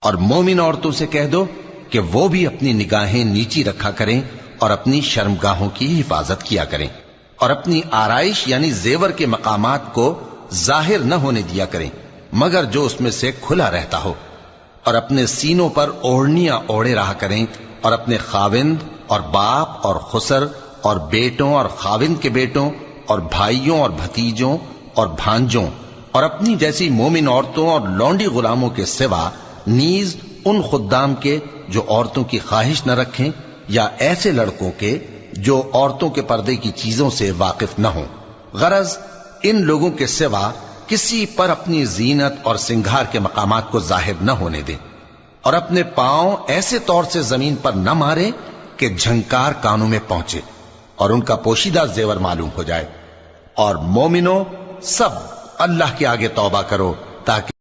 اور مومن عورتوں سے کہہ دو کہ وہ بھی اپنی نگاہیں نیچی رکھا کریں اور اپنی شرمگاہوں کی حفاظت کیا کریں، اور اپنی آرائش یعنی زیور کے مقامات کو ظاہر نہ ہونے دیا کریں مگر جو اس میں سے کھلا رہتا ہو، اور اپنے سینوں پر اوڑھنیاں اوڑھے رہا کریں، اور اپنے خاوند اور باپ اور خسر اور بیٹوں اور خاوند کے بیٹوں اور بھائیوں اور بھتیجوں اور بھانجوں اور اپنی جیسی مومن عورتوں اور لونڈی غلاموں کے سوا نیز ان خدام کے جو عورتوں کی خواہش نہ رکھیں، یا ایسے لڑکوں کے جو عورتوں کے پردے کی چیزوں سے واقف نہ ہوں، غرض ان لوگوں کے سوا کسی پر اپنی زینت اور سنگھار کے مقامات کو ظاہر نہ ہونے دیں، اور اپنے پاؤں ایسے طور سے زمین پر نہ مارے کہ جھنکار کانوں میں پہنچے اور ان کا پوشیدہ زیور معلوم ہو جائے۔ اور مومنوں سب اللہ کے آگے توبہ کرو تاکہ